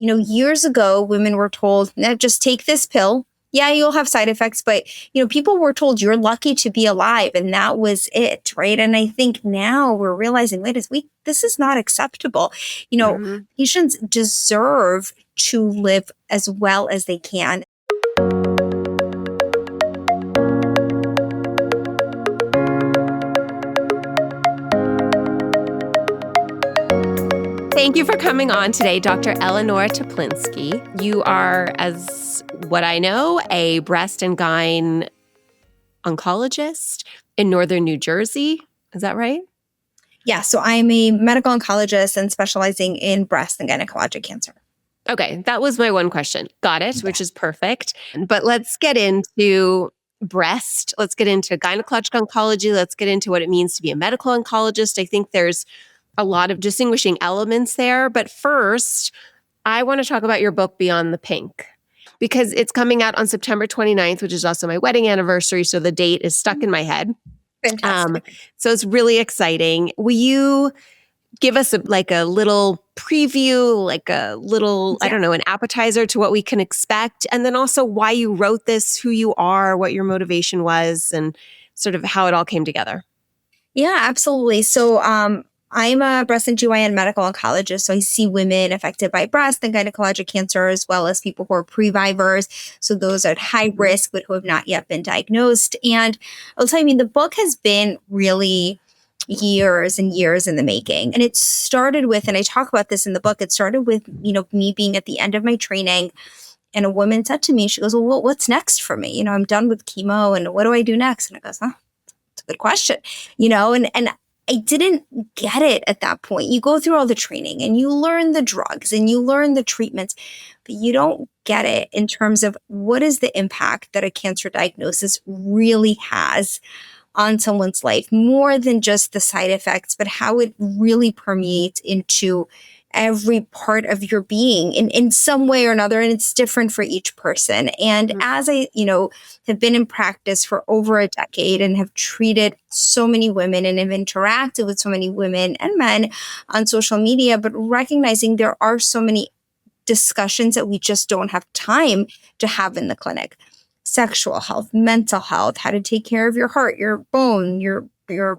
Years ago, women were told, "No, just take this pill. Yeah, you'll have side effects, but people were told you're lucky to be alive, and that was it, right?" And I think now we're realizing, this is not acceptable. Mhm. Patients deserve to live as well as they can. Thank you for coming on today, Dr. Eleonora Teplinsky. You are, as what I know, a breast and gyne oncologist in northern New Jersey. Is that right? Yeah, so I'm a medical oncologist and specializing in breast and gynecologic cancer. Okay, that was my one question. Got it, which is perfect. But let's get into breast. Let's get into gynecologic oncology. Let's get into what it means to be a medical oncologist. I think there's a lot of distinguishing elements there. But first, I want to talk about your book, Beyond the Pink, because it's coming out on September 29th, which is also my wedding anniversary. So the date is stuck in my head. Fantastic. So it's really exciting. Will you give us a little preview, I don't know, an appetizer to what we can expect? And then also why you wrote this, who you are, what your motivation was, and sort of how it all came together. Yeah, absolutely. So I'm a breast and GYN medical oncologist. So I see women affected by breast and gynecologic cancer, as well as people who are previvors. So those at high risk, but who have not yet been diagnosed. And I'll tell you, the book has been really years and years in the making. And it started with, and I talk about this in the book, it started with, me being at the end of my training. And a woman said to me, she goes, "Well, what's next for me? I'm done with chemo, and what do I do next?" And I goes, "Huh, it's a good question." And I didn't get it at that point. You go through all the training and you learn the drugs and you learn the treatments, but you don't get it in terms of what is the impact that a cancer diagnosis really has on someone's life, more than just the side effects, but how it really permeates into every part of your being in some way or another. And it's different for each person. And as I, have been in practice for over a decade and have treated so many women and have interacted with so many women and men on social media, but recognizing there are so many discussions that we just don't have time to have in the clinic. Sexual health, mental health, how to take care of your heart, your bone, your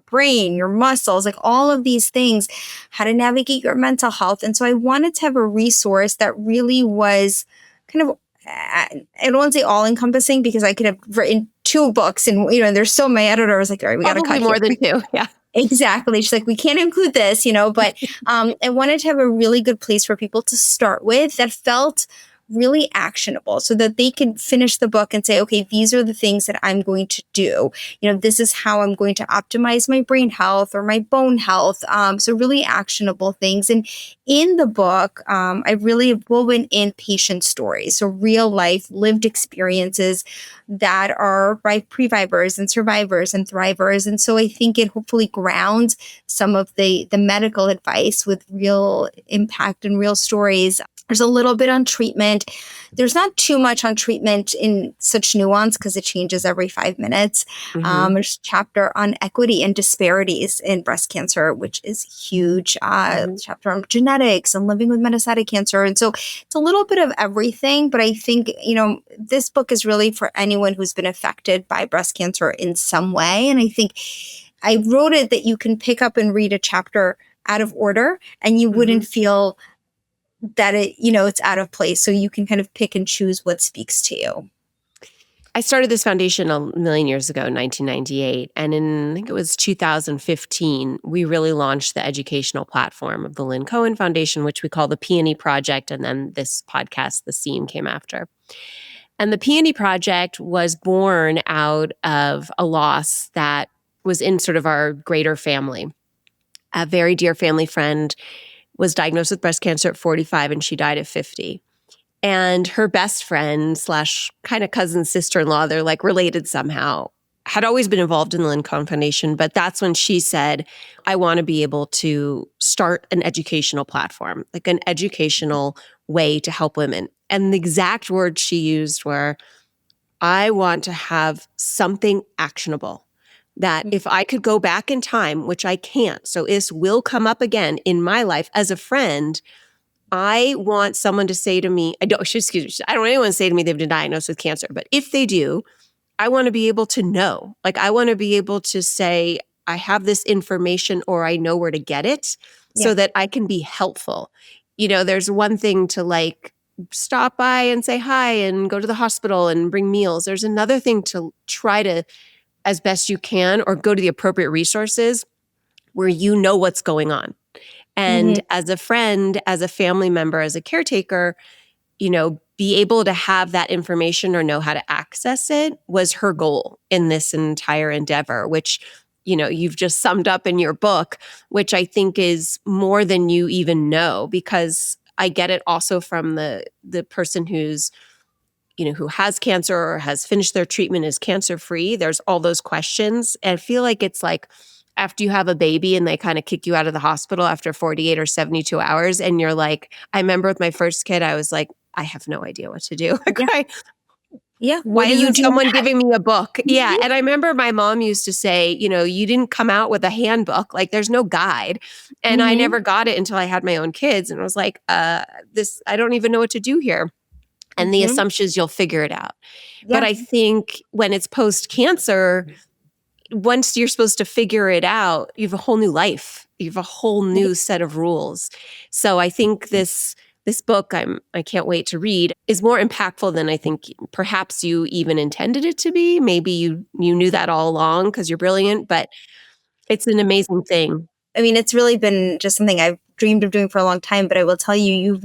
brain, your muscles, like all of these things, how to navigate your mental health. And so I wanted to have a resource that really was kind of, I don't want to say all encompassing, because I could have written 2 books and, there's so my editor was like, "All right, we got to cut more here." than 2. Yeah. Exactly. She's like, "We can't include this, but I wanted to have a really good place for people to start with that felt really actionable, so that they can finish the book and say, okay, these are the things that I'm going to do. This is how I'm going to optimize my brain health or my bone health. So really actionable things. And in the book, I really have woven in patient stories. So real life lived experiences that are by previvors and survivors and thrivers. And so I think it hopefully grounds some of the medical advice with real impact and real stories. There's a little bit on treatment. There's not too much on treatment in such nuance because it changes every 5 minutes. There's a chapter on equity and disparities in breast cancer, which is huge. Chapter on genetics and living with metastatic cancer. And so it's a little bit of everything. But I think, this book is really for anyone who's been affected by breast cancer in some way. And I think I wrote it that you can pick up and read a chapter out of order and you wouldn't feel that it's out of place. So you can kind of pick and choose what speaks to you. I started this foundation a million years ago in 1998. And I think it was 2015, we really launched the educational platform of the Lynne Cohen Foundation, which we call the Peony Project. And then this podcast, The Seam, came after. And the Peony Project was born out of a loss that was in sort of our greater family. A very dear family friend was diagnosed with breast cancer at 45 and she died at 50. And her best friend / kind of cousin sister-in-law, they're like related somehow, had always been involved in the Lynne Cohen Foundation. But that's when she said, "I want to be able to start an educational platform, like an educational way to help women." And the exact words she used were, "I want to have something actionable that if I could go back in time, which I can't, so this will come up again in my life as a friend, I want someone to say to me, I don't want anyone to say to me they've been diagnosed with cancer, but if they do, I want to be able to know. Like, I want to be able to say, I have this information or I know where to get it Yeah. so that I can be helpful. There's one thing to like stop by and say hi and go to the hospital and bring meals. There's another thing to try to, as best you can, or go to the appropriate resources where you know what's going on. Mhm. And as a friend, as a family member, as a caretaker, be able to have that information or know how to access it was her goal in this entire endeavor, which, you've just summed up in your book, which I think is more than you even know, because I get it also from the person who has cancer or has finished their treatment, is cancer free. There's all those questions. And I feel like it's like after you have a baby and they kind of kick you out of the hospital after 48 or 72 hours. And you're like, I remember with my first kid, I was like, I have no idea what to do. Yeah. Yeah. Why What isn't isn't someone that? giving me a book? Yeah. Mhm. And I remember my mom used to say, you didn't come out with a handbook. Like, there's no guide. And I Mhm. never got it until I had my own kids. And I was like, I don't even know what to do here. And the Mhm. assumption is you'll figure it out. But Yeah. I think when it's post-cancer, once you're supposed to figure it out, you have a whole new life. You have a whole new set of rules. So I think this book I can't wait to read is more impactful than I think perhaps you even intended it to be. Maybe you knew that all along because you're brilliant, but it's an amazing thing. I mean, it's really been just something I've dreamed of doing for a long time, but I will tell you,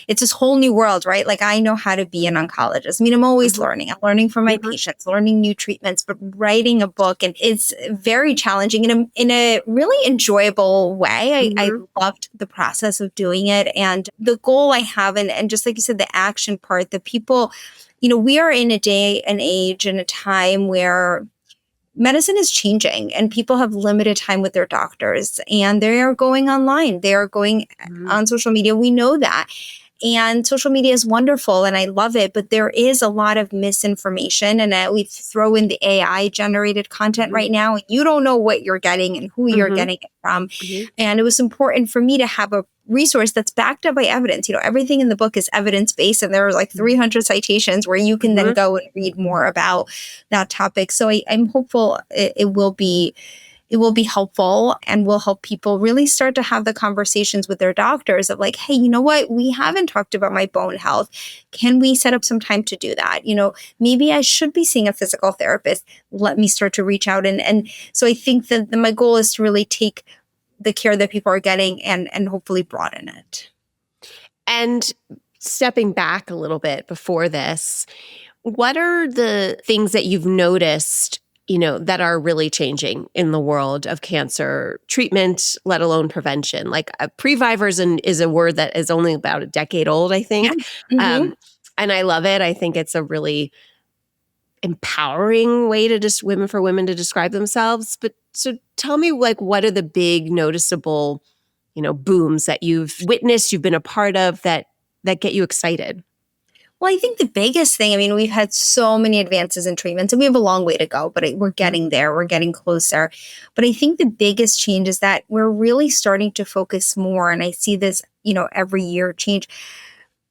it's this whole new world, right? Like, I know how to be an oncologist. I mean, I'm always Mhm, learning. I'm learning from my mhm, patients, learning new treatments, but writing a book, and it's very challenging in a really enjoyable way. I mhm, loved the process of doing it, and the goal I have, and just like you said, the action part, the people, we are in a day and age and a time where medicine is changing and people have limited time with their doctors and they are going online. They are going mhm, on social media. We know that. And social media is wonderful and I love it, but there is a lot of misinformation. And we throw in the AI generated content mhm, right now. And you don't know what you're getting and who you're mhm, getting it from. mhm, And it was important for me to have a resource that's backed up by evidence. Everything in the book is evidence based, and there are like mhm, 300 citations where you can then mhm. go and read more about that topic. So I'm hopeful it will be helpful and will help people really start to have the conversations with their doctors of like, hey, you know what? We haven't talked about my bone health. Can we set up some time to do that? Maybe I should be seeing a physical therapist. Let me start to reach out. And so I think that my goal is to really take the care that people are getting and hopefully broaden it. And stepping back a little bit before this, what are the things that you've noticed, that are really changing in the world of cancer treatment, let alone prevention? Like, previvor is a word that is only about a decade old, I Yeah. think. Hmm. Um, and I love it. I think it's a really empowering way to just women to describe themselves. But so tell me, like, what are the big noticeable, booms that you've witnessed, you've been a part of that get you excited? Well, I think the biggest thing, I mean, we've had so many advances in treatments and we have a long way to go, but we're Mhm, getting there. We're getting closer. But I think the biggest change is that we're really starting to focus more. And I see this, every year change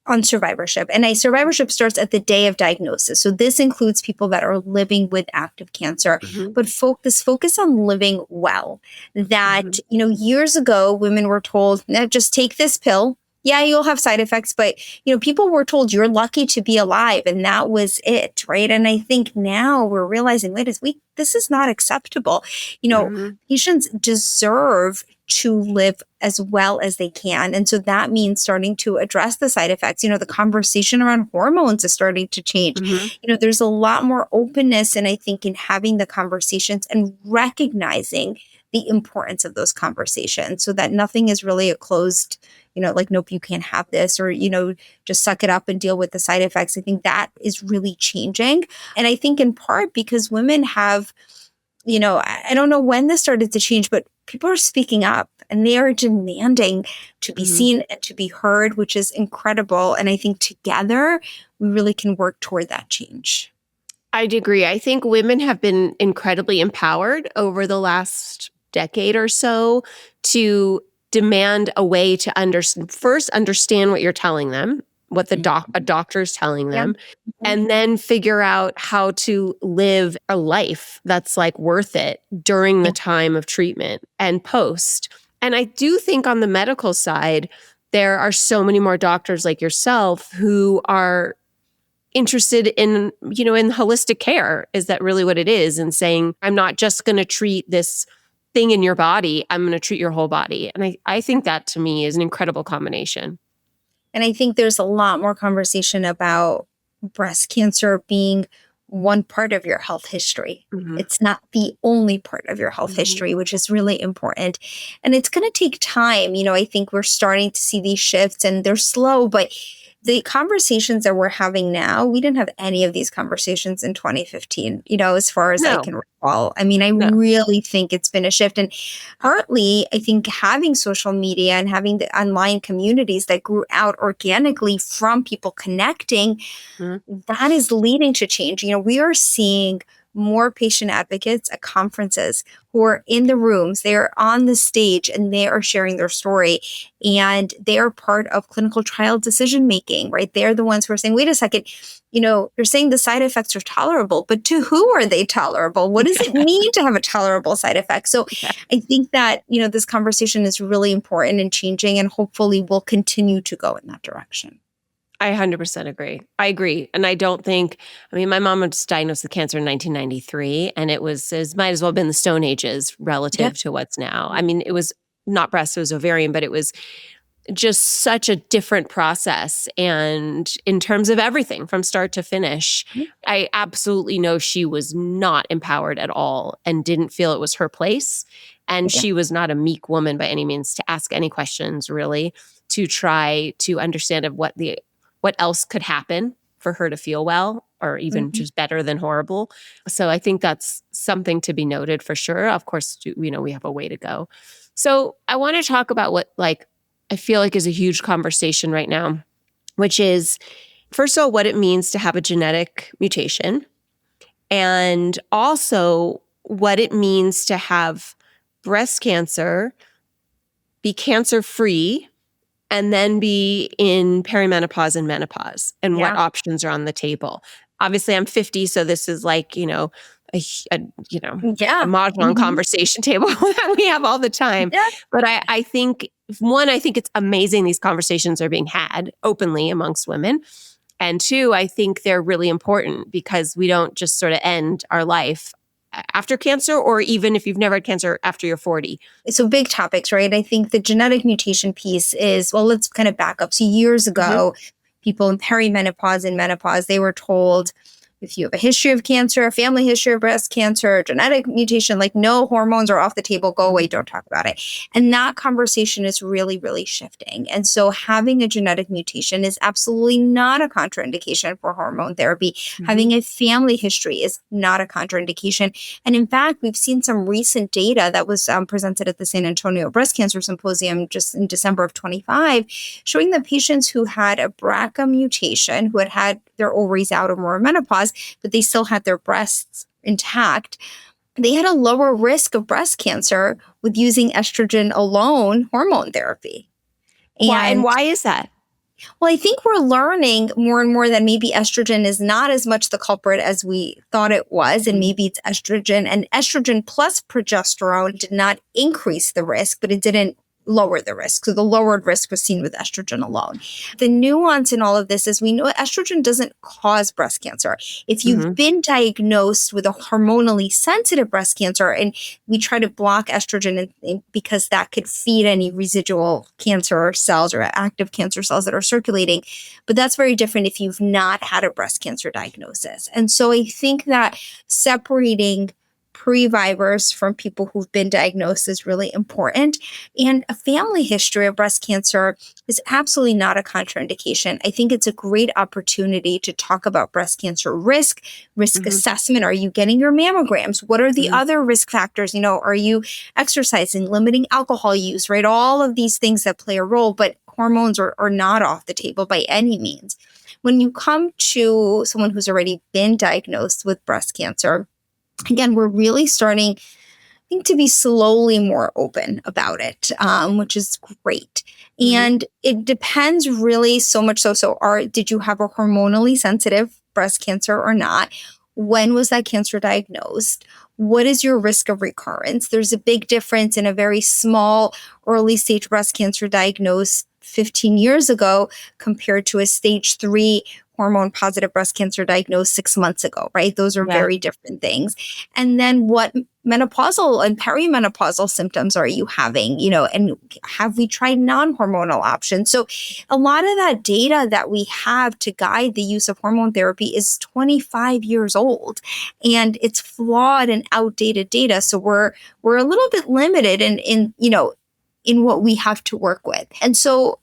on survivorship. And survivorship starts at the day of diagnosis. So this includes people that are living with active cancer, mhm, but focus on living well. That, mhm, years ago, women were told, just take this pill. Yeah, you'll have side effects, but people were told you're lucky to be alive, and that was it, right? And I think now we're realizing, wait, this is not acceptable. mhm, Patients deserve to live as well as they can. And so that means starting to address the side effects. The conversation around hormones is starting to mhm, change. There's a lot more openness, and I think in having the conversations and recognizing the importance of those conversations so that nothing is really a closed, like, nope, you can't have this, or, just suck it up and deal with the side effects. I think that is really changing. And I think in part because women have, I don't know when this started to change, but people are speaking up and they are demanding to be mhm. seen and to be heard, which is incredible. And I think together we really can work toward that change. I'd agree. I think women have been incredibly empowered over the last decade or so to demand a way to first understand what you're telling them, what a doctor's telling Yeah. them, Mhm. and then figure out how to live a life that's like worth it during the Yeah. time of treatment and post. And I do think on the medical side, there are so many more doctors like yourself who are interested in, in holistic care. Is that really what it is? And saying, I'm not just going to treat this thing in your body, I'm going to treat your whole body. And I think that to me is an incredible combination. And I think there's a lot more conversation about breast cancer being one part of your health history. Mhm. It's not the only part of your health Mhm. history, which is really important. And it's going to take time. I think we're starting to see these shifts and they're slow, but the conversations that we're having now, we didn't have any of these conversations in 2015, as far as I No, can recall. I mean, I no. really think it's been a shift. And partly, I think having social media and having the online communities that grew out organically from people connecting, Mhm. that is leading to change. We are seeing more patient advocates at conferences who are in the rooms, they're on the stage and they are sharing their story and they are part of clinical trial decision making, right? They're the ones who are saying, wait a second, you're saying the side effects are tolerable, but to who are they tolerable? What does it mean to have a tolerable side effect? So Yeah. I think that, this conversation is really important and changing and hopefully will continue to go in that direction. I 100% agree. I agree. And I don't think, my mom was diagnosed with cancer in 1993, and it might as well have been the Stone Ages Yeah. relative to what's now. It was not breast, it was ovarian, but it was just such a different process. And in terms of everything from start to finish, I absolutely know she was not empowered at all and didn't feel it was her place. And Yeah. she was not a meek woman by any means to ask any questions, really, to try to understand what else could happen for her to feel well or even Mhm. just better than horrible. So I think that's something to be noted for sure. Of course, we have a way to go. So I want to talk about what I feel like is a huge conversation right now, which is, first of all, what it means to have a genetic mutation, and also what it means to have breast cancer, be cancer free, and then be in perimenopause and menopause, and what Yeah. options are on the table. Obviously, I'm 50, so this is like, a, a a Yeah. mahjong Mhm. conversation table that we have all the time. Yeah. But I think, one, I think it's amazing these conversations are being had openly amongst women. And two, I think they're really important because we don't just sort of end our life after cancer, or even if you've never had cancer after you're 40. So big topics, right? I think the genetic mutation piece is, well, let's kind of back up. So years Mhm. ago, people in perimenopause and menopause, they were told if you have a history of cancer, a family history of breast cancer, genetic mutation, like no hormones are off the table, go away, don't talk about it. And that conversation is really, really shifting. And so having a genetic mutation is absolutely not a contraindication for hormone therapy. Mhm. Having a family history is not a contraindication. And in fact, we've seen some recent data that was presented at the San Antonio Breast Cancer Symposium just in December of 25, showing that patients who had a BRCA mutation, who had had their ovaries out or were in menopause, but they still had their breasts intact, they had a lower risk of breast cancer with using estrogen alone hormone therapy. And Why is that? well, I think we're learning more and more that maybe estrogen is not as much the culprit as we thought it was. And Mhm. maybe it's estrogen, and estrogen plus progesterone did not increase the risk, but it didn't lower the risk. So the lowered risk was seen with estrogen alone. The nuance in all of this is we know estrogen doesn't cause breast cancer. If you've Mhm. been diagnosed with a hormonally sensitive breast cancer, and we try to block estrogen because that could feed any residual cancer cells or active cancer cells that are circulating. But that's very different if you've not had a breast cancer diagnosis. And so I think that separating previvors from people who've been diagnosed is really important. And a family history of breast cancer is absolutely not a contraindication. I think it's a great opportunity to talk about breast cancer risk Mhm. assessment. Are you getting your mammograms? What are the Mhm. other risk factors? Are you exercising, limiting alcohol use, right? All of these things that play a role, but hormones are not off the table by any means. When you come to someone who's already been diagnosed with breast cancer, again, we're really starting think to be slowly more open about it, which is great. Mhm. And it depends really so much did you have a hormonally sensitive breast cancer or not? When was that cancer diagnosed? What is your risk of recurrence? There's a big difference in a very small early stage breast cancer diagnosed 15 years ago compared to a stage 3 hormone positive breast cancer diagnosed 6 months ago, right? Those are Yeah. very different things. And then what menopausal and perimenopausal symptoms are you having, and have we tried non-hormonal options? So a lot of that data that we have to guide the use of hormone therapy is 25 years old, and it's flawed and outdated data. So we're a little bit limited in what we have to work with. And so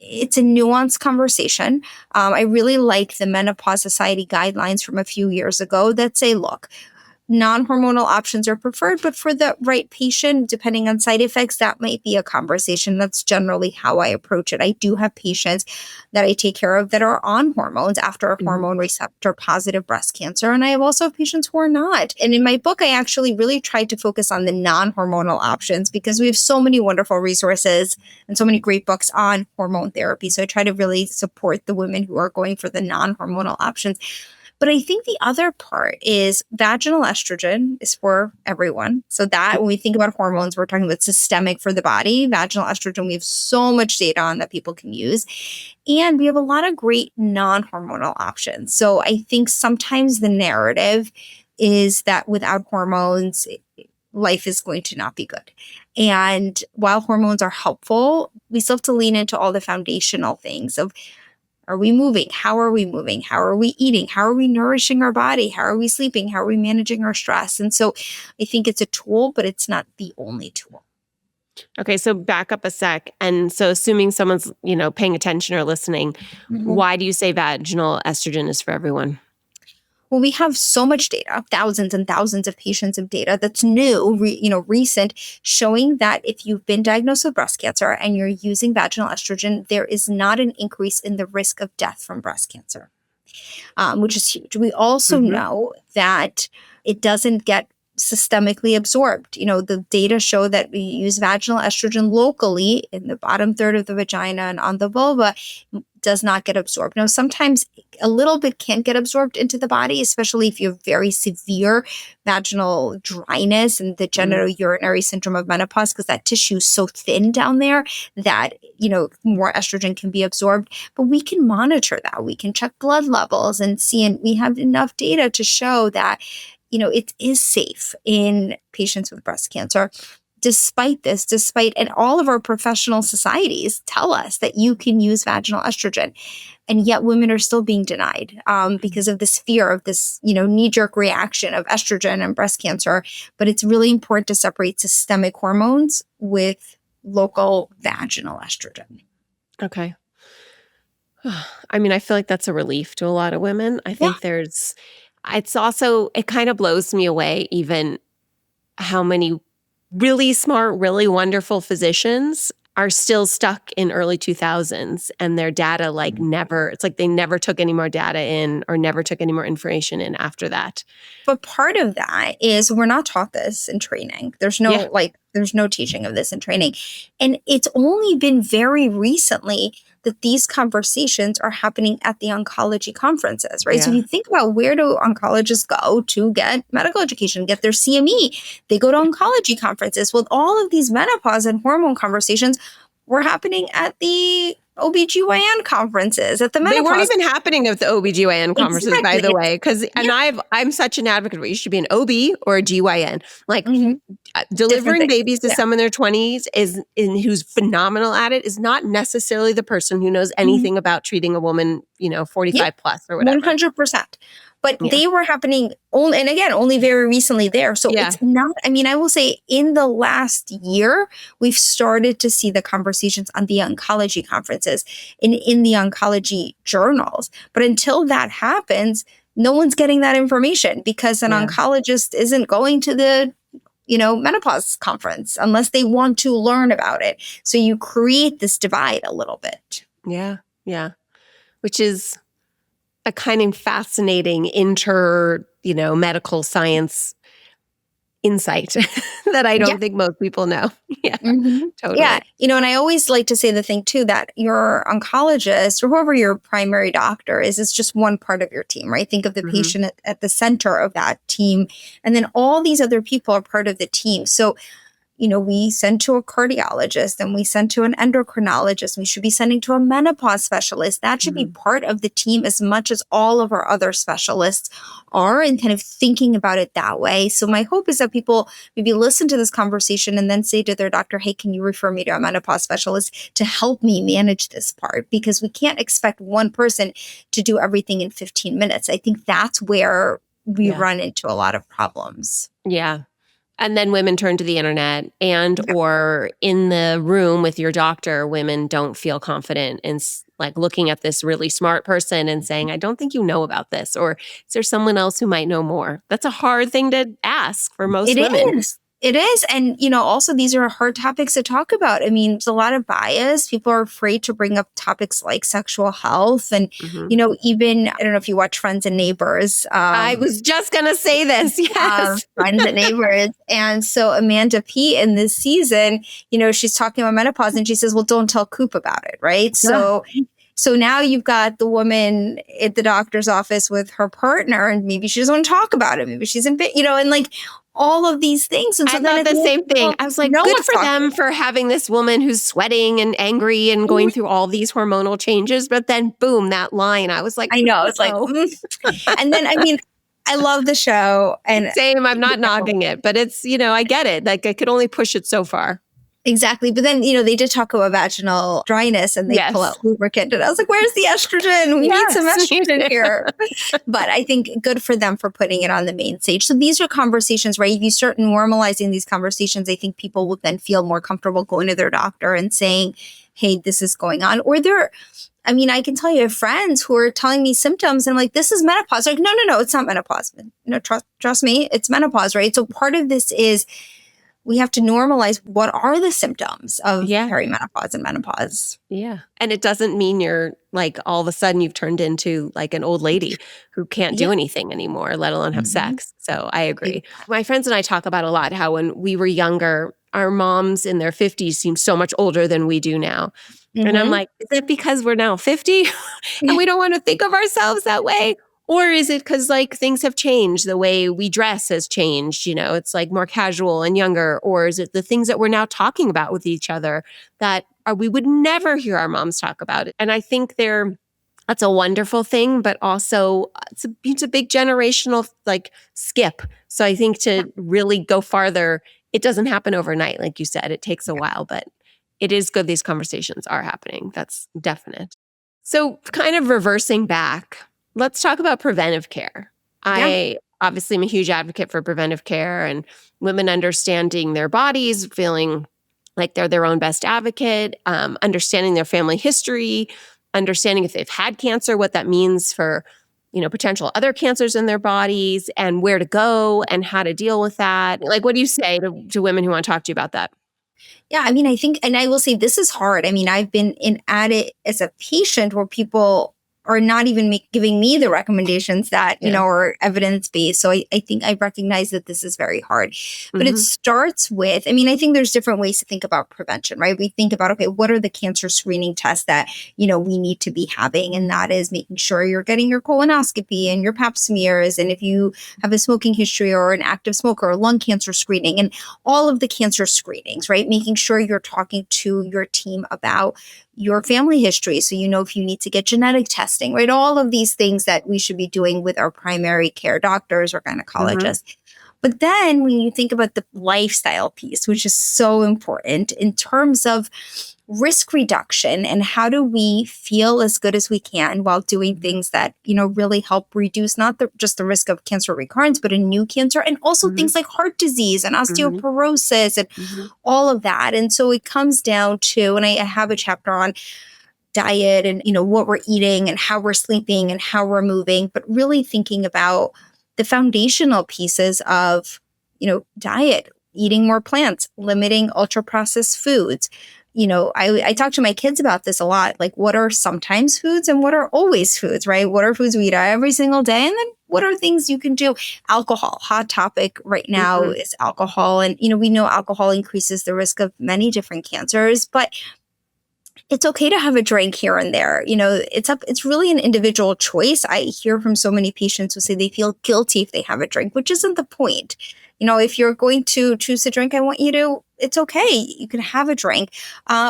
it's a nuanced conversation. I really like the Menopause Society guidelines from a few years ago that say, look, non-hormonal options are preferred, but for the right patient, depending on side effects, that might be a conversation. That's generally how I approach it. I do have patients that I take care of that are on hormones after a Mhm. hormone receptor positive breast cancer. And I have also patients who are not. And in my book, I actually really tried to focus on the non-hormonal options because we have so many wonderful resources and so many great books on hormone therapy. So I try to really support the women who are going for the non-hormonal options. But I think the other part is vaginal estrogen is for everyone. So that when we think about hormones, we're talking about systemic for the body. Vaginal estrogen, we have so much data on that people can use. And we have a lot of great non-hormonal options. So I think sometimes the narrative is that without hormones, life is going to not be good. And while hormones are helpful, we still have to lean into all the foundational things of, are we moving? How are we moving? How are we eating? How are we nourishing our body? How are we sleeping? How are we managing our stress? And so I think it's a tool, but it's not the only tool. Okay, so back up a sec. And so assuming someone's, paying attention or listening, Mhm. why do you say vaginal estrogen is for everyone? Well, we have so much data, thousands and thousands of patients of data that's new, recent, showing that if you've been diagnosed with breast cancer and you're using vaginal estrogen, there is not an increase in the risk of death from breast cancer, which is huge. We also Mhm. know that it doesn't get systemically absorbed. The data show that we use vaginal estrogen locally in the bottom third of the vagina and on the vulva does not get absorbed. Now, sometimes a little bit can get absorbed into the body, especially if you have very severe vaginal dryness and the Mm. genitourinary syndrome of menopause, because that tissue is so thin down there that, more estrogen can be absorbed. But we can monitor that. We can check blood levels and see, and we have enough data to show that, it is safe in patients with breast cancer. Despite, and all of our professional societies tell us that you can use vaginal estrogen, and yet women are still being denied because of this fear of this, knee-jerk reaction of estrogen and breast cancer. But it's really important to separate systemic hormones with local vaginal estrogen. Okay. I mean, I feel like that's a relief to a lot of women. I Yeah. think it kind of blows me away even how many really smart, really wonderful physicians are still stuck in early 2000s and their data it's like they never took any more data in or never took any more information in after that. But part of that is we're not taught this in training. Yeah. There's no teaching of this in training. And it's only been very recently that these conversations are happening at the oncology conferences, right? So if Yeah. you think about, where do oncologists go to get medical education, get their CME? They go to oncology conferences. Well, all of these menopause and hormone conversations were happening at the OBGYN conferences, at the They weren't menopause. even happening at the OBGYN conferences, by the Exactly. way, Yeah. I'm such an advocate for you should be an OB or a GYN. Like Mhm. Different delivering things. babies to Yeah. someone in their 20s who's phenomenal at it is not necessarily the person who knows Mhm. anything about treating a woman, Yeah, 45 plus or whatever. 100%. But Yeah. they were happening only, and again, only very recently there. So Yeah. it's not, I mean, I will say in the last year, we've started to see the conversations on the oncology conferences and in the oncology journals. But until that happens, no one's getting that information because an Yeah. oncologist isn't going to the menopause conference unless they want to learn about it. So you create this divide a little bit. Yeah. Yeah. Which is a kind of fascinating medical science insight that I Yeah. don't think most people know. Yeah, Yeah. totally. And I always like to say the thing too, that your oncologist or whoever your primary doctor is just one part of your team, right? Think of the Mhm. patient at the center of that team. And then all these other people are part of the team. So we send to a cardiologist and we send to an endocrinologist. We should be sending to a menopause specialist. That should be Mhm. part of the team as much as all of our other specialists are, and kind of thinking about it that way. So my hope is that people maybe listen to this conversation and then say to their doctor, hey, can you refer me to a menopause specialist to help me manage this part? Because we can't expect one person to do everything in 15 minutes. I think that's where we Yeah. run into a lot of problems. Yeah. And then women turn to the internet and or in the room with your doctor, women don't feel confident in like looking at this really smart person and saying, I don't think you know about this. Or is there someone else who might know more? That's a hard thing to ask for most It women. is. It is. And, also these are hard topics to talk about. I mean, there's a lot of bias. People are afraid to bring up topics like sexual health. And, Mhm. even, I don't know if you watch Friends and Neighbors. I was just going to say this. Yes. Friends and Neighbors. And so Amanda P in this season, she's talking about menopause and she says, well, don't tell Coop about it. Right. Yeah. So now you've got the woman at the doctor's office with her partner, and maybe she doesn't want to talk about it. Maybe she's in, and like all of these things. And so I then thought at the the end, same thing. I was like, no good one's for talking them for having this woman who's sweating and angry and going through all these hormonal changes. But then, boom, that line. I was like, I know. It's like, no. And then, I mean, I love the show. And Same. I'm not knocking it, but it's, I get it. Like I could only push it so far. exactly. But then, they did talk about vaginal dryness and they pull Yes. out lubricant. And I was like, where's the estrogen? We need some Yes, me estrogen too. here. But I think good for them for putting it on the main stage. So these are conversations, right? If you start normalizing these conversations, I think people will then feel more comfortable going to their doctor and saying, hey, this is going on. Or I can tell you I have friends who are telling me symptoms and I'm like, this is menopause. They're like, no, it's not menopause. No, trust me, it's menopause, right? So part of this is we have to normalize what are the symptoms of Yeah. perimenopause and menopause. Yeah. And it doesn't mean you're like all of a sudden you've turned into like an old lady who can't do anything anymore, let alone have sex. So I agree. My friends and I talk about a lot how when we were younger, our moms in their 50s seemed so much older than we do now. And I'm like, is it because we're now 50 and we don't want to think of ourselves that way? Or is it because like things have changed, the way we dress has changed, it's like more casual and younger? Or is it the things that we're now talking about with each other that we would never hear our moms talk about it? And I think that's a wonderful thing, but also it's a big generational like skip. So I think to really go farther, it doesn't happen overnight. Like you said, it takes a while, but it is good these conversations are happening. That's definite. So kind of reversing back, let's talk about preventive care. I obviously am a huge advocate for preventive care and women understanding their bodies, feeling like they're their own best advocate, understanding their family history, understanding if they've had cancer, what that means for, potential other cancers in their bodies and where to go and how to deal with that. Like, what do you say to women who want to talk to you about that? Yeah, I think, and I will say this is hard. I've been at it as a patient where people are not even giving me the recommendations that, are evidence-based. So I think I recognize that this is very hard. But it starts with, I think there's different ways to think about prevention, right? We think about, okay, what are the cancer screening tests that, we need to be having? And that is making sure you're getting your colonoscopy and your pap smears. And if you have a smoking history or an active smoker or lung cancer screening and all of the cancer screenings, right? Making sure you're talking to your team about your family history. So, if you need to get genetic testing, right? All of these things that we should be doing with our primary care doctors or gynecologists. But then when you think about the lifestyle piece, which is so important in terms of risk reduction and how do we feel as good as we can while doing things that, really help reduce not just the risk of cancer recurrence, but a new cancer and also things like heart disease and osteoporosis and all of that. And so it comes down to, and I have a chapter on diet and, what we're eating and how we're sleeping and how we're moving, but really thinking about the foundational pieces of, diet, eating more plants, limiting ultra processed foods. I talk to my kids about this a lot. Like, what are sometimes foods and what are always foods, right? What are foods we eat every single day? And then what are things you can do? Alcohol, hot topic right now Mhm. is alcohol. And, we know alcohol increases the risk of many different cancers, but it's okay to have a drink here and there. It's really an individual choice. I hear from so many patients who say they feel guilty if they have a drink, which isn't the point. If you're going to choose a drink, it's okay. You can have a drink,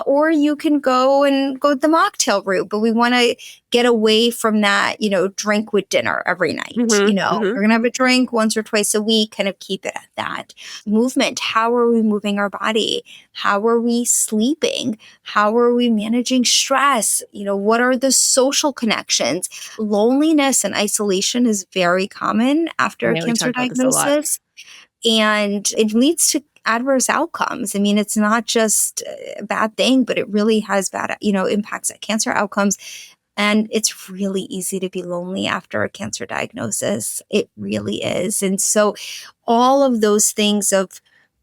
or you can go the mocktail route. But we want to get away from that, drink with dinner every night. Mhm. Mhm. We're going to have a drink once or twice a week, kind of keep it at that. Movement. How are we moving our body? How are we sleeping? How are we managing stress? What are the social connections? Loneliness and isolation is very common after a Yeah, we cancer talk about this a lot. diagnosis, and it leads to adverse outcomes. I mean, it's not just a bad thing, but it really has bad, impacts at cancer outcomes. And it's really easy to be lonely after a cancer diagnosis. It really is. And so all of those things of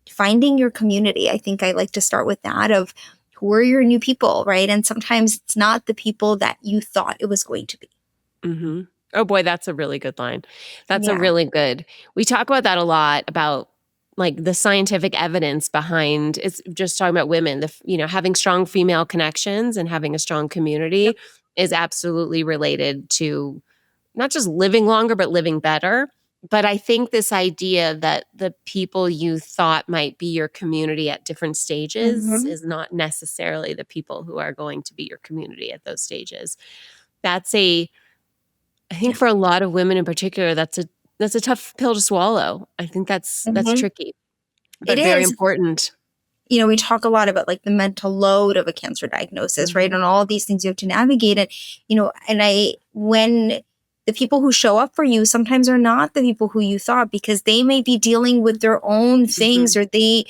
finding your community, I think I like to start with that of who are your new people, right? And sometimes it's not the people that you thought it was going to be. Mhm. Oh boy, that's a really good line. That's a Yeah. really good We talk about that a lot, about, like, the scientific evidence behind it's just talking about women, having strong female connections and having a strong Yep. community is absolutely related to not just living longer, but living better. But I think this idea that the people you thought might be your community at different stages Hmm. is not necessarily the people who are going to be your community at those stages. That's a I think Yeah. for a lot of women in particular, that's a tough pill to swallow. I think that's Hmm. tricky, It but very is. important. We talk a lot about like the mental load of a cancer diagnosis, right? Mhm. And all these things you have to navigate it, when the people who show up for you sometimes are not the people who you thought, because they may be dealing with their own things, Mhm.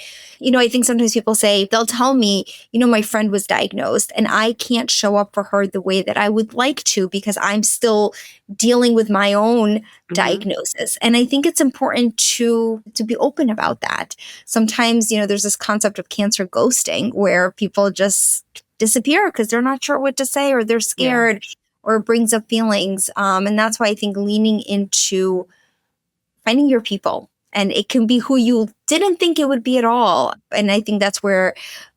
or I think sometimes people say, they'll tell me, my friend was diagnosed and I can't show up for her the way that I would like to because I'm still dealing with my own Mhm. diagnosis. And I think it's important to be open about that. Sometimes, there's this concept of cancer ghosting where people just disappear because they're not sure what to say, or they're Yeah. scared, or it brings up feelings. And that's why I think leaning into finding your people, and it can be who you didn't think it would be at all. And I think that's where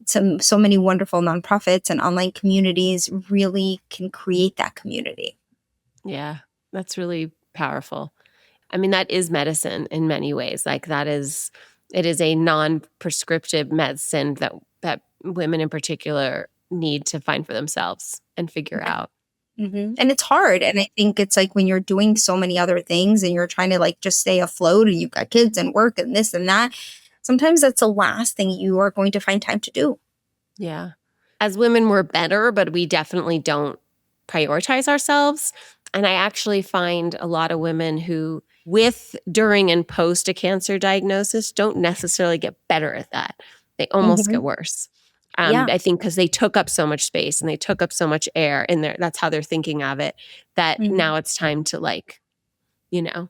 so many wonderful nonprofits and online communities really can create that community. Yeah. That's really powerful. I mean, that is medicine in many ways. Like, it is a non-prescriptive medicine that women in particular need to find for themselves and figure out. And it's hard. And I think it's like when you're doing so many other things and you're trying to like just stay afloat, and you've got kids and work and this and that, sometimes that's the last thing you are going to find time to do. Yeah. As women, we're better, but we definitely don't prioritize ourselves. And I actually find a lot of women who, with, during, and post a cancer diagnosis, don't necessarily get better at that. They almost Hmm. get worse. Yeah. I think because they took up so much space and they took up so much air, and that's how they're thinking of it, that Mhm. now it's time to, like, you know,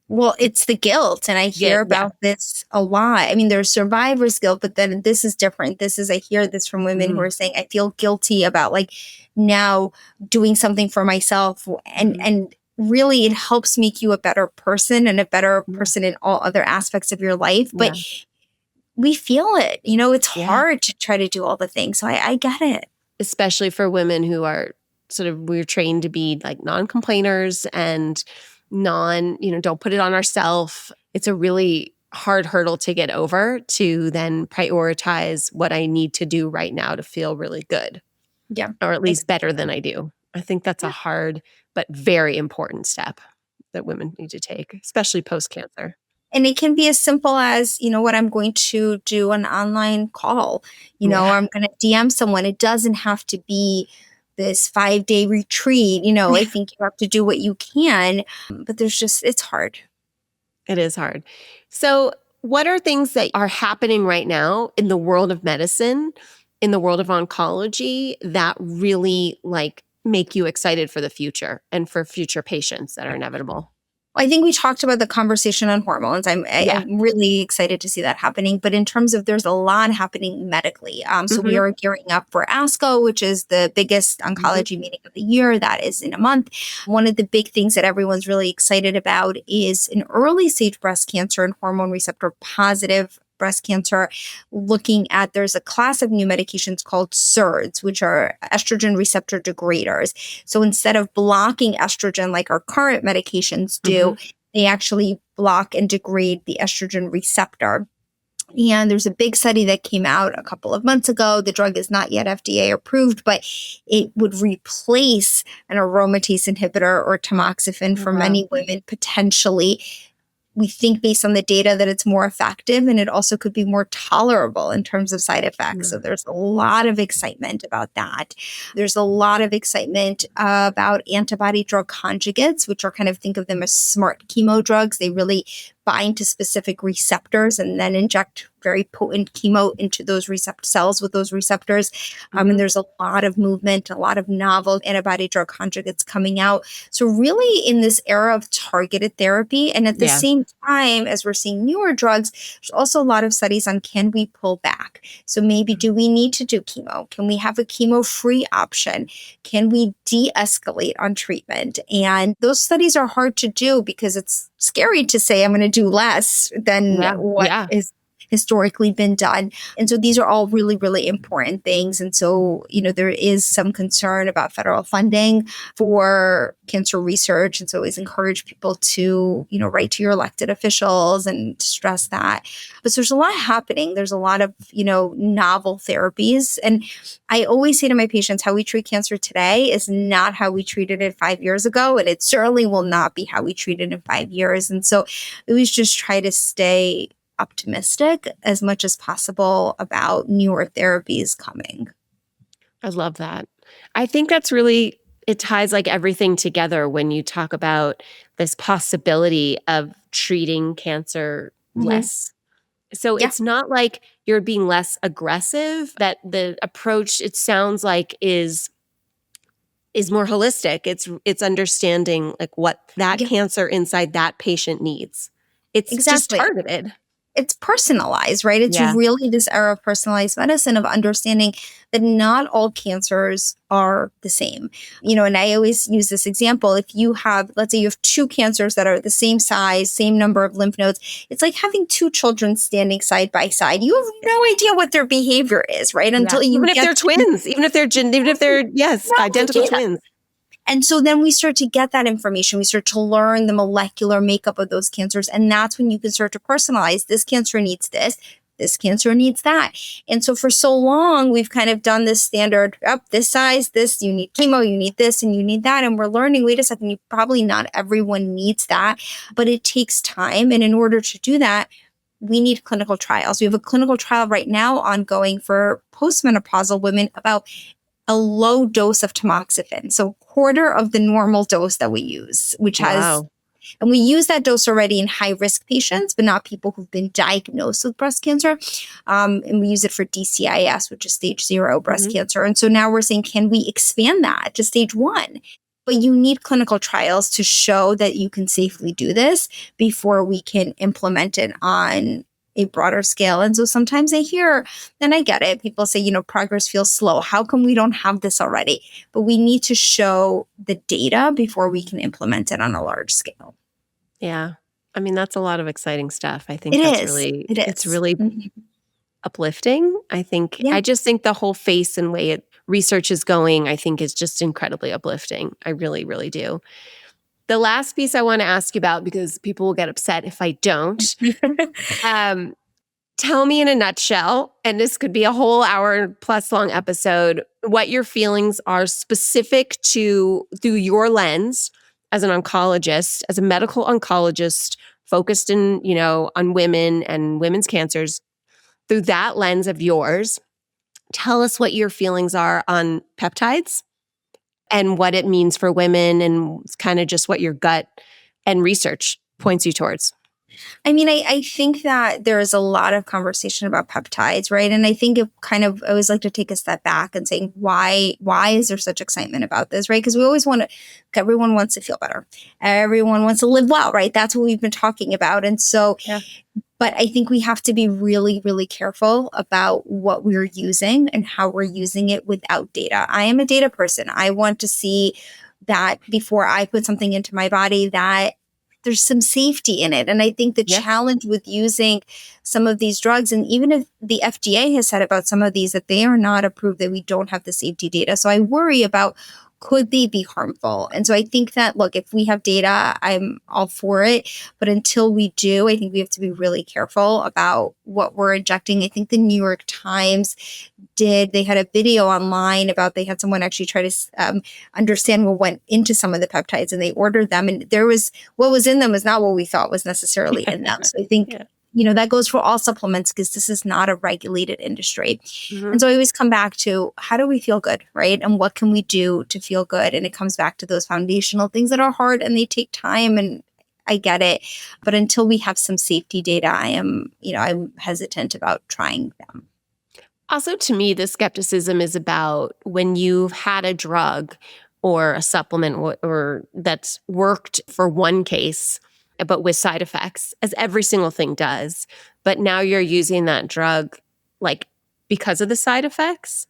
Well, it's the guilt. And I hear yeah. about this a lot. I mean, there's survivor's guilt, but then this is different. I hear this from women who Mhm, are saying, I feel guilty about like now doing something for myself. mhm. And really, it helps make you a better person and a better Yeah, person in all other aspects of your life. But yeah, we feel it. It's yeah. hard to try to do all the things. So I get it. Especially for women who are we're trained to be like non-complainers and don't put it on ourself. It's a really hard hurdle to get over, to then prioritize what I need to do right now to feel really good, Yeah. or at least better Exactly. than I do. I think that's a Yeah. hard but very important step that women need to take, especially post-cancer. And it can be as simple as, what I'm going to do an online call, Yeah. I'm going to DM someone. It doesn't have to be this 5-day retreat. I think you have to do what you can, but it's hard. It is hard. So, what are things that are happening right now in the world of medicine, in the world of oncology, that really, like, make you excited for the future and for future patients that are inevitable? I think we talked about the conversation on hormones. Yeah. I'm really excited to see that happening. But in terms of, there's a lot happening medically. So we Hmm. are gearing up for ASCO, which is the biggest Hmm. oncology meeting of the year. That is in a month. One of the big things that everyone's really excited about is an early stage breast cancer and hormone receptor positive breast cancer, looking at, there's a class of new medications called SERDs, which are estrogen receptor degraders. So instead of blocking estrogen like our current medications Hmm. do, they actually block and degrade the estrogen receptor. And there's a big study that came out a couple of months ago. The drug is not yet FDA approved, but it would replace an aromatase inhibitor or tamoxifen for Wow. many women potentially. We think based on the data that it's more effective, and it also could be more tolerable in terms of side effects. So Yeah. there's a lot of excitement about that. There's a lot of excitement about antibody drug conjugates, which are kind of, think of them as smart chemo drugs. They really bind to specific receptors and then inject very potent chemo into those receptor cells with those receptors. And Hmm. there's a lot of movement, a lot of novel antibody drug conjugates coming out. So really in this era of targeted therapy, and at the Yeah. same time as we're seeing newer drugs, there's also a lot of studies on, can we pull back? So maybe, do we need to do chemo? Can we have a chemo-free option? Can we de-escalate on treatment? And those studies are hard to do because it's scary to say I'm going to do less than Yeah. what Yeah. is historically been done. And so these are all really, really important things. And so, there is some concern about federal funding for cancer research. And so always encourage people to, write to your elected officials and stress that. But so there's a lot happening. There's a lot of, novel therapies. And I always say to my patients, how we treat cancer today is not how we treated it 5 years ago. And it certainly will not be how we treat it in 5 years. And so I always just try to stay optimistic as much as possible about newer therapies coming. I love that. I think that's really, it ties like everything together when you talk about this possibility of treating cancer Mhm. less. So Yeah, it's not like you're being less aggressive, that the approach, it sounds like, is more holistic. It's understanding like what that yeah, cancer inside that patient needs. It's just exactly. targeted. It's personalized, right? It's Yeah. really this era of personalized medicine, of understanding that not all cancers are the same. And I always use this example. If you have, let's say you have two cancers that are the same size, same number of lymph nodes, it's like having two children standing side by side. You have no idea what their behavior is, right? Yeah. Until you Even if get they're to twins, even if they're, yes, no identical idea. twins. And so then we start to get that information. We start to learn the molecular makeup of those cancers. And that's when you can start to personalize, this cancer needs this cancer needs that. And so for so long, we've kind of done this standard, up this size, this, you need chemo, you need this, and you need that. And we're learning, wait a second, probably not everyone needs that, but it takes time. And in order to do that, we need clinical trials. We have a clinical trial right now ongoing for postmenopausal women about a low dose of tamoxifen. So quarter of the normal dose that we use, which has, Wow. and we use that dose already in high risk patients, but not people who've been diagnosed with breast cancer. And we use it for DCIS, which is stage 0 breast Mhm. cancer. And so now we're saying, can we expand that to stage 1? But you need clinical trials to show that you can safely do this before we can implement it on a broader scale. And so sometimes I hear, and I get it, people say, progress feels slow. How come we don't have this already? But we need to show the data before we can implement it on a large scale. Yeah. I mean, that's a lot of exciting stuff. I think It that's is. really, It it's is. really Mhm. uplifting. Yeah. I just think the whole face and way research is going, I think is just incredibly uplifting. I really, really do. The last piece I want to ask you about, because people will get upset if I don't, um, tell me in a nutshell, and this could be a whole hour plus long episode, what your feelings are specific to, through your lens as an oncologist, as a medical oncologist focused in, on women and women's cancers, through that lens of yours. Tell us what your feelings are on peptides and what it means for women, and kind of just what your gut and research points you towards. I mean, I think that there is a lot of conversation about peptides, right? And I think it kind of, I always like to take a step back and saying, why is there such excitement about this, right? Because we always want to, everyone wants to feel better. Everyone wants to live well, right? That's what we've been talking about. And so, Yeah. but I think we have to be really, really careful about what we're using and how we're using it without data. I am a data person. I want to see that before I put something into my body that there's some safety in it. And I think the Yeah. challenge with using some of these drugs, and even if the FDA has said about some of these that they are not approved, that we don't have the safety data. So I worry about, could they be harmful? And so I think that, look, if we have data, I'm all for it. But until we do, I think we have to be really careful about what we're injecting. I think the New York Times they had a video online about, they had someone actually try to understand what went into some of the peptides, and they ordered them. And what was in them is not what we thought was necessarily in them. So I think, Yeah. that goes for all supplements, because this is not a regulated industry. Mm-hmm. And so I always come back to, how do we feel good, right? And what can we do to feel good? And it comes back to those foundational things that are hard and they take time, and I get it. But until we have some safety data, I'm hesitant about trying them. Also, to me, the skepticism is about when you've had a drug or a supplement or that's worked for one case, but with side effects, as every single thing does. But now you're using that drug, like, because of the side effects.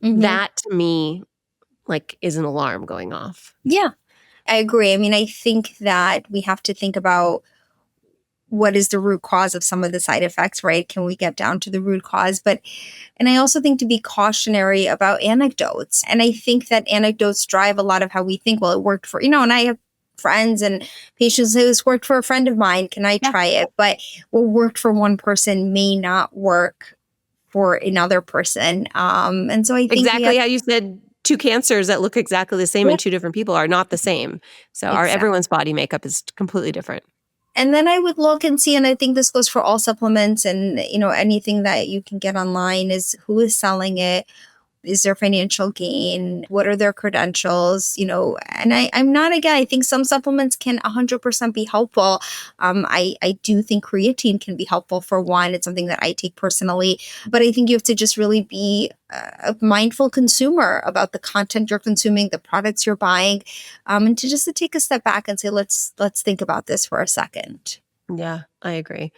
Mm-hmm. That to me, like, is an alarm going off. Yeah, I agree. I mean, I think that we have to think about, what is the root cause of some of the side effects, right? Can we get down to the root cause? And I also think to be cautionary about anecdotes. And I think that anecdotes drive a lot of how we think, well, it worked for, and I have friends and patients who, this worked for a friend of mine. Can I Yeah. try it? But what worked for one person may not work for another person. And so I think we have, Exactly how you said, two cancers that look exactly the same yeah, in two different people are not the same. So exactly. everyone's body makeup is completely different. And then I would look and see, and I think this goes for all supplements and, anything that you can get online, is who is selling it? Is there financial gain? What are their credentials? And I'm not, again, I think some supplements can 100% be helpful. I do think creatine can be helpful for one. It's something that I take personally. But I think you have to just really be a mindful consumer about the content you're consuming, the products you're buying, and to take a step back and say, let's think about this for a second. Yeah, I agree.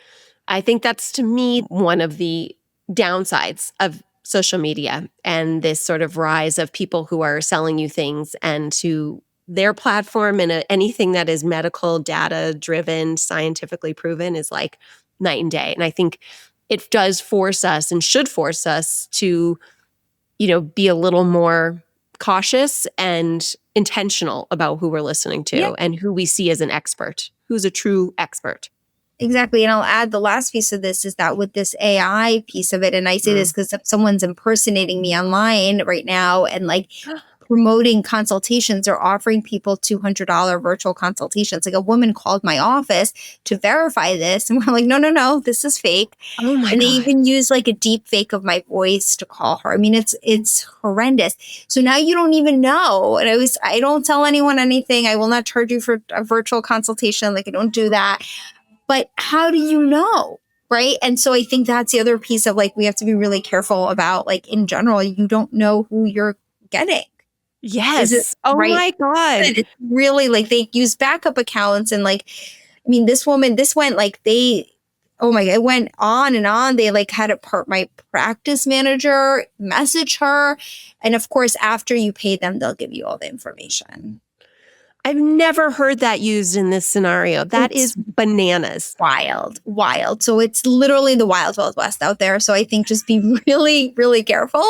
I think that's, to me, one of the downsides of social media and this sort of rise of people who are selling you things, and to their platform and anything that is medical, data driven, scientifically proven is like night and day. And I think it does force us and should force us to, be a little more cautious and intentional about who we're listening Yeah. to and who we see as an expert, who's a true expert. Exactly. And I'll add, the last piece of this is that with this AI piece of it, and I say this because someone's impersonating me online right now and like promoting consultations or offering people $200 virtual consultations. Like, a woman called my office to verify this, and we're like, no, this is fake. Oh my And they God. even use like a deep fake of my voice to call her. I mean, it's horrendous. So now you don't even know. And I don't tell anyone anything. I will not charge you for a virtual consultation. Like, I don't do that. But how do you know? Right. And so I think that's the other piece of, like, we have to be really careful about, like, in general, you don't know who you're getting. Is it Yes. Oh right? my God. It's really, like, they use backup accounts, and, like, I mean, this woman, this went like oh my God, it went on and on. They like had my practice manager message her. And of course, after you pay them, they'll give you all the information. I've never heard that used in this scenario. That It's is bananas. wild. So it's literally the wild, wild west out there. So I think just be really, really careful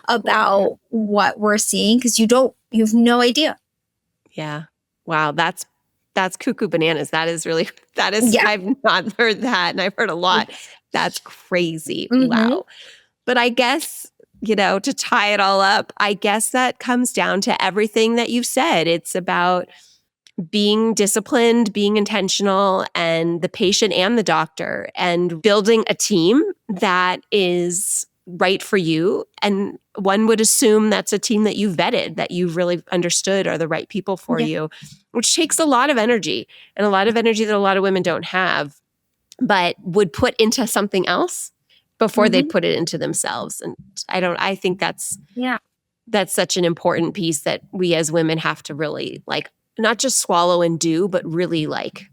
about what we're seeing, because you have no idea. Yeah. Wow. That's cuckoo bananas. Yeah. I've not heard that, and I've heard a lot. That's crazy. Mm-hmm. Wow. But I guess, to tie it all up, I guess that comes down to everything that you've said. It's about being disciplined, being intentional, and the patient and the doctor, and building a team that is right for you. And one would assume that's a team that you've vetted, that you've really understood are the right people for Yeah. you, which takes a lot of energy, and a lot of energy that a lot of women don't have. but would put into something else before they'd Mhm. put it into themselves. And I think Yeah. that's such an important piece that we as women have to really like, not just swallow and do, but really like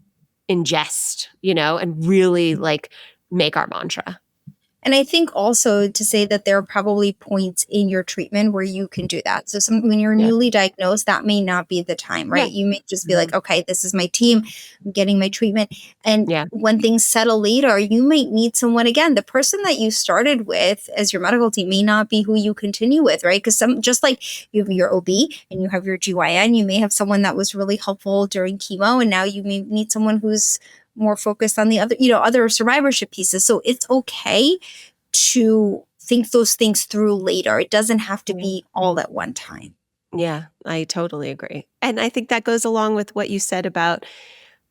ingest, and really like make our mantra. And I think also to say that there are probably points in your treatment where you can do that. So when you're Yeah. newly diagnosed, that may not be the time, Yeah. right? You may just be like, okay, this is my team. I'm getting my treatment. And Yeah. when things settle later, you might need someone again. The person that you started with as your medical team may not be who you continue with, right? Because just like you have your OB and you have your GYN, you may have someone that was really helpful during chemo, and now you may need someone who's more focused on the other, other survivorship pieces. So it's okay to think those things through later. It doesn't have to be all at one time. Yeah, I totally agree. And I think that goes along with what you said about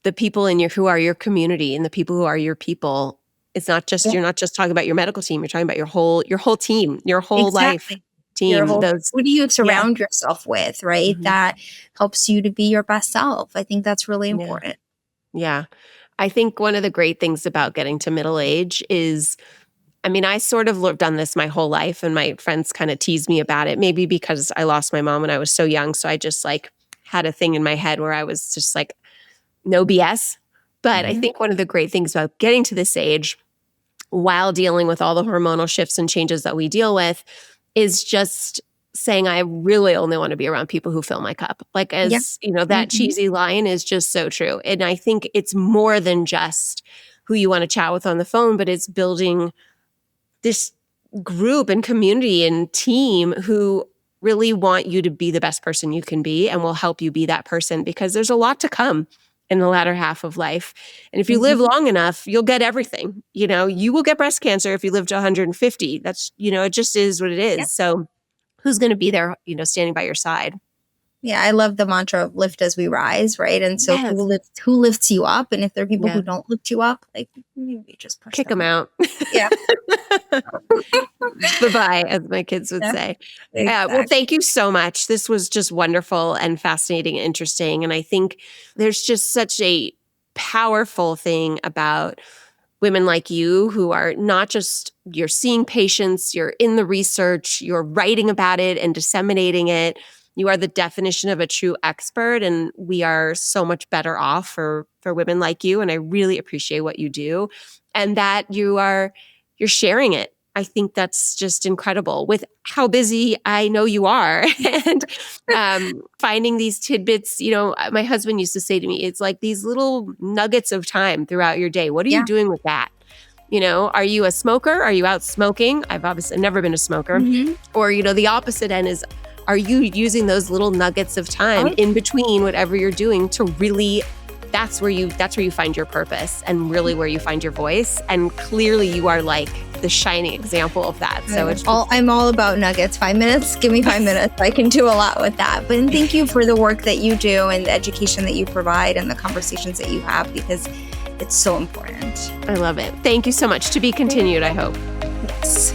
the people who are your community and the people who are your people. It's not just, Yeah, you're not just talking about your medical team, you're talking about your whole team, your whole life exactly. Your team. whole Those, Who do you yeah. surround yourself with, right? Mhm. That helps you to be your best self. I think that's really Yeah. important. Yeah. I think one of the great things about getting to middle age is, I sort of done this my whole life, and my friends kind of tease me about it, maybe because I lost my mom when I was so young. So I just like had a thing in my head where I was just like, no BS. But I Mhm. think one of the great things about getting to this age while dealing with all the hormonal shifts and changes that we deal with is just saying, I really only want to be around people who fill my cup. Like, Yeah. as that Mhm. cheesy line is just so true. And I think it's more than just who you want to chat with on the phone, but it's building this group and community and team who really want you to be the best person you can be and will help you be that person, because there's a lot to come in the latter half of life. And if you live Mhm. long enough, you'll get everything. You will get breast cancer if you live to 150. That's, it just is what it Yeah. is. So who's going to be there, standing by your side? Yeah, I love the mantra of lift as we rise, right? And so Yes. who lifts you up? And if there are people Yeah. who don't lift you up, like maybe just push Kick them them out. out. Yeah. Bye-bye, as my kids would Yeah, say. Well, exactly. thank you so much. This was just wonderful and fascinating and interesting. And I think there's just such a powerful thing about women like you who are not just, you're seeing patients, you're in the research, you're writing about it and disseminating it. You are the definition of a true expert, and we are so much better off for women like you. And I really appreciate what you do, and that you're sharing it. I think that's just incredible with how busy I know you are. And finding these tidbits, my husband used to say to me, it's like these little nuggets of time throughout your day. What are you Yeah. doing with that? Are you a smoker? Are you out smoking? I've obviously never been a smoker. Mhm. Or, the opposite end is, are you using those little nuggets of time Oh, in between whatever you're doing to really, that's where you find your purpose and really where you find your voice. And clearly you are like the shining example of that. So it's I'm all about nuggets. 5 minutes, give me 5 minutes. I can do a lot with that. But thank you for the work that you do and the education that you provide and the conversations that you have, because it's so important. I love it. Thank you so much. To be continued, I hope. Yes.